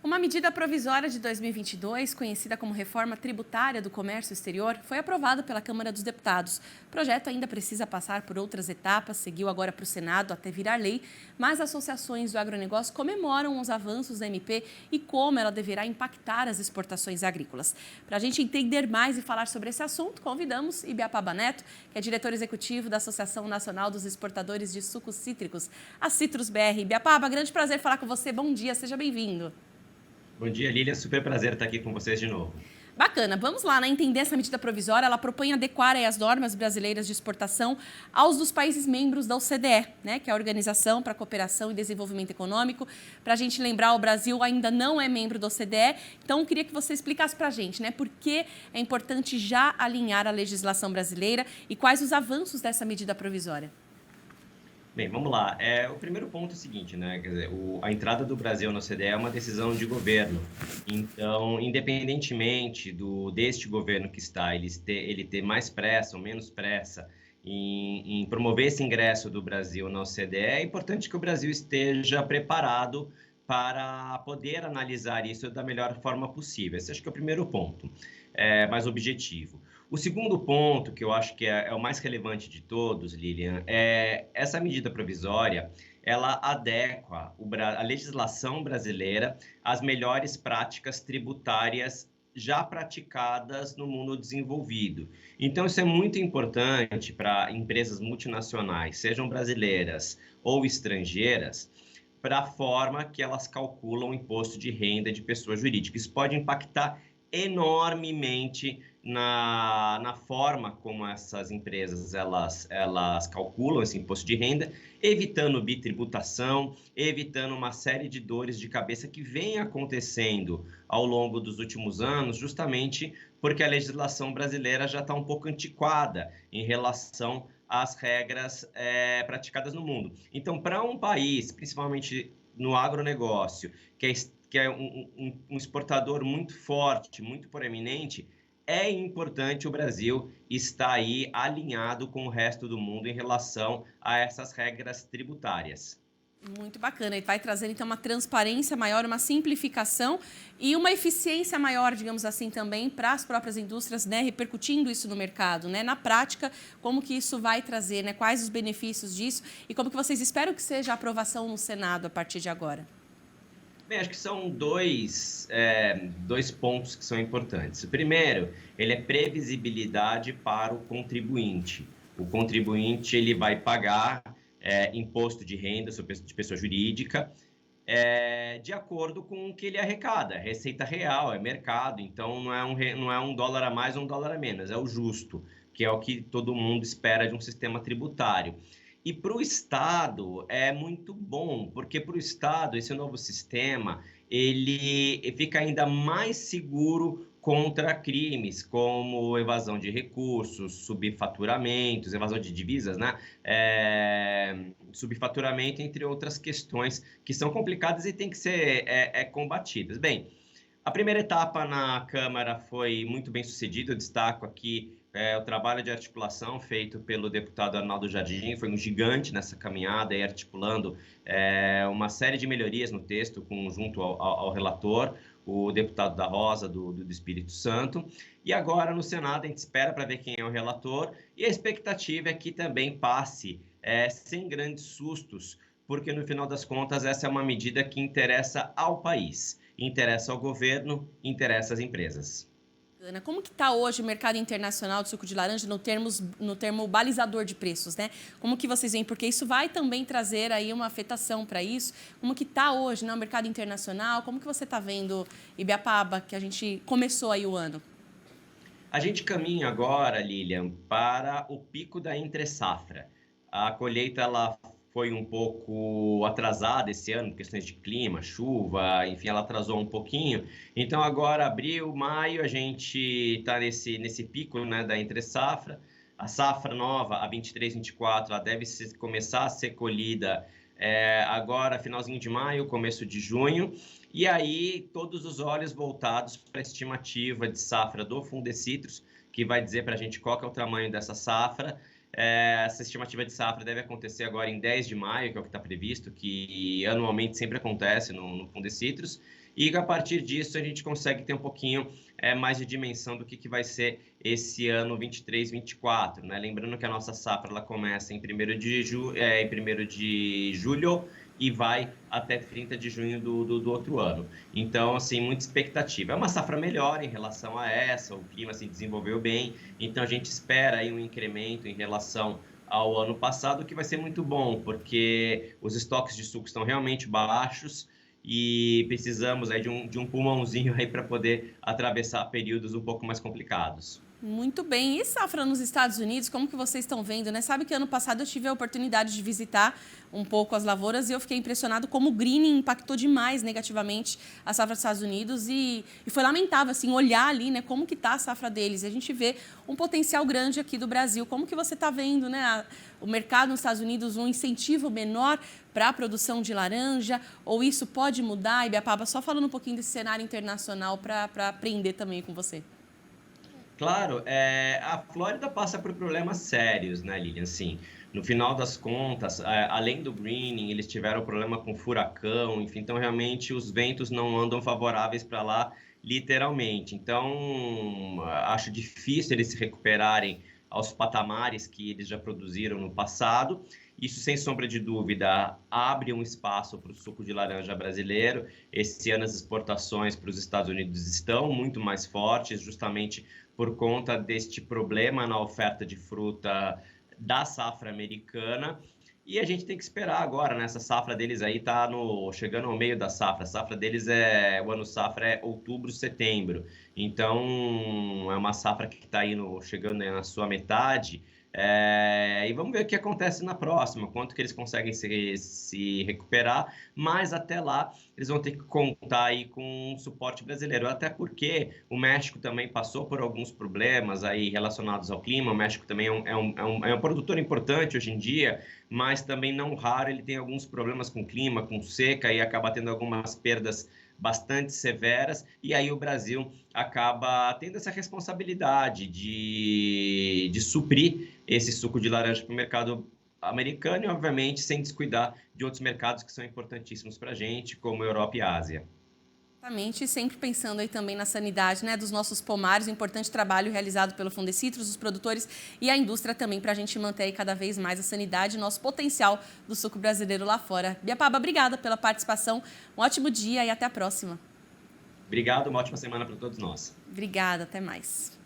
Uma medida provisória de 2022, conhecida como Reforma Tributária do Comércio Exterior, foi aprovada pela Câmara dos Deputados. O projeto ainda precisa passar por outras etapas, seguiu agora para o Senado até virar lei, mas associações do agronegócio comemoram os avanços da MP e como ela deverá impactar as exportações agrícolas. Para a gente entender mais e falar sobre esse assunto, convidamos Ibiapaba Neto, que é diretor executivo da Associação Nacional dos Exportadores de Sucos Cítricos, a Citrus BR. Ibiapaba, grande prazer falar com você. Bom dia, seja bem-vindo. Bom dia, Lília. Super prazer estar aqui com vocês de novo. Bacana, vamos lá, entender essa medida provisória. Ela propõe adequar as normas brasileiras de exportação aos dos países membros da OCDE, que é a Organização para a Cooperação e Desenvolvimento Econômico. Para a gente lembrar, o Brasil ainda não é membro da OCDE, então eu queria que você explicasse para a gente por que é importante já alinhar a legislação brasileira e quais os avanços dessa medida provisória. Bem, vamos lá. O primeiro ponto é o seguinte, Quer dizer, a entrada do Brasil na OCDE é uma decisão de governo. Então, independentemente deste governo que está, ele ter mais pressa ou menos pressa em promover esse ingresso do Brasil na OCDE, é importante que o Brasil esteja preparado para poder analisar isso da melhor forma possível. Esse acho que é o primeiro ponto, mais objetivo. O segundo ponto, que eu acho que é o mais relevante de todos, Lilian, é essa medida provisória, ela adequa a legislação brasileira às melhores práticas tributárias já praticadas no mundo desenvolvido. Então, isso é muito importante para empresas multinacionais, sejam brasileiras ou estrangeiras, para a forma que elas calculam o imposto de renda de pessoa jurídica. Isso pode impactar enormemente na forma como essas empresas elas calculam esse imposto de renda, evitando bitributação, evitando uma série de dores de cabeça que vem acontecendo ao longo dos últimos anos, justamente porque a legislação brasileira já está um pouco antiquada em relação às regras praticadas no mundo. Então, para um país, principalmente no agronegócio, que é um exportador muito forte, muito proeminente, é importante o Brasil estar aí alinhado com o resto do mundo em relação a essas regras tributárias. Muito bacana, e vai trazer então uma transparência maior, uma simplificação e uma eficiência maior, digamos assim, também para as próprias indústrias, repercutindo isso no mercado, Na prática, como que isso vai trazer, Quais os benefícios disso e como que vocês esperam que seja a aprovação no Senado a partir de agora? Bem, acho que são dois pontos que são importantes. O primeiro, ele é previsibilidade para o contribuinte. O contribuinte ele vai pagar imposto de renda de pessoa jurídica de acordo com o que ele arrecada. É receita real, é mercado, então não é um dólar a mais ou um dólar a menos, é o justo, que é o que todo mundo espera de um sistema tributário. E para o Estado é muito bom, porque para o Estado esse novo sistema ele fica ainda mais seguro contra crimes como evasão de recursos, subfaturamentos, evasão de divisas, subfaturamento, entre outras questões que são complicadas e têm que ser combatidas. Bem, a primeira etapa na Câmara foi muito bem sucedida. Eu destaco aqui o trabalho de articulação feito pelo deputado Arnaldo Jardim, foi um gigante nessa caminhada, articulando uma série de melhorias no texto junto ao relator, o deputado da Rosa, do Espírito Santo. E agora, no Senado, a gente espera para ver quem é o relator, e a expectativa é que também passe sem grandes sustos, porque, no final das contas, essa é uma medida que interessa ao país, interessa ao governo, interessa às empresas. Como que está hoje o mercado internacional de suco de laranja no termo balizador de preços, Como que vocês veem? Porque isso vai também trazer aí uma afetação para isso. Como que está hoje o mercado internacional? Como que você está vendo, Ibiapaba, que a gente começou aí o ano? A gente caminha agora, Lilian, para o pico da entre-safra. A colheita ela foi um pouco atrasada esse ano, questões de clima, chuva, enfim, ela atrasou um pouquinho. Então, agora, abril, maio, a gente está nesse pico da entre-safra. A safra nova, a 23-24, ela deve começar a ser colhida agora, finalzinho de maio, começo de junho. E aí, todos os olhos voltados para a estimativa de safra do Fundecitrus, que vai dizer para a gente qual que é o tamanho dessa safra. Essa estimativa de safra deve acontecer agora em 10 de maio, que é o que está previsto, que anualmente sempre acontece no Fundecitrus. e a partir disso a gente consegue ter um pouquinho mais de dimensão do que vai ser esse ano 23-24, né? Lembrando que a nossa safra ela começa em 1º de julho e vai até 30 de junho do outro ano. Então, assim, muita expectativa. É uma safra melhor em relação a essa, o clima se desenvolveu bem, então a gente espera aí um incremento em relação ao ano passado, que vai ser muito bom, porque os estoques de suco estão realmente baixos e precisamos aí de um pulmãozinho aí para poder atravessar períodos um pouco mais complicados. Muito bem. E safra nos Estados Unidos, como que vocês estão vendo, né? Sabe que ano passado eu tive a oportunidade de visitar um pouco as lavouras e eu fiquei impressionado como o greening impactou demais negativamente a safra dos Estados Unidos e foi lamentável, assim, olhar ali, né, como que está a safra deles. E a gente vê um potencial grande aqui do Brasil. Como que você está vendo, né, o mercado nos Estados Unidos, um incentivo menor para a produção de laranja? Ou isso pode mudar? Ibiapaba, só falando um pouquinho desse cenário internacional para aprender também com você. Claro, a Flórida passa por problemas sérios, né, Lilian? Assim, no final das contas, além do greening, eles tiveram problema com furacão, enfim, então realmente os ventos não andam favoráveis para lá, literalmente. Então, acho difícil eles se recuperarem aos patamares que eles já produziram no passado. Isso, sem sombra de dúvida, abre um espaço para o suco de laranja brasileiro. Esse ano as exportações para os Estados Unidos estão muito mais fortes, justamente por conta deste problema na oferta de fruta da safra americana. E a gente tem que esperar agora, né? Essa safra deles aí está chegando ao meio da safra. A safra deles o ano safra é outubro, setembro. Então, é uma safra que está aí chegando aí na sua metade. E vamos ver o que acontece na próxima, quanto que eles conseguem se recuperar, mas até lá eles vão ter que contar aí com um suporte brasileiro, até porque o México também passou por alguns problemas aí relacionados ao clima. O México também é um produtor importante hoje em dia, mas também não raro ele tem alguns problemas com clima, com seca, e acaba tendo algumas perdas bastante severas, e aí o Brasil acaba tendo essa responsabilidade de suprir esse suco de laranja para o mercado americano e, obviamente, sem descuidar de outros mercados que são importantíssimos para a gente, como Europa e Ásia. Exatamente, e sempre pensando aí também na sanidade, né, dos nossos pomares, o importante trabalho realizado pelo Fundecitrus, os produtores e a indústria também, para a gente manter aí cada vez mais a sanidade e nosso potencial do suco brasileiro lá fora. Ibiapaba, obrigada pela participação, um ótimo dia e até a próxima. Obrigado, uma ótima semana para todos nós. Obrigada, até mais.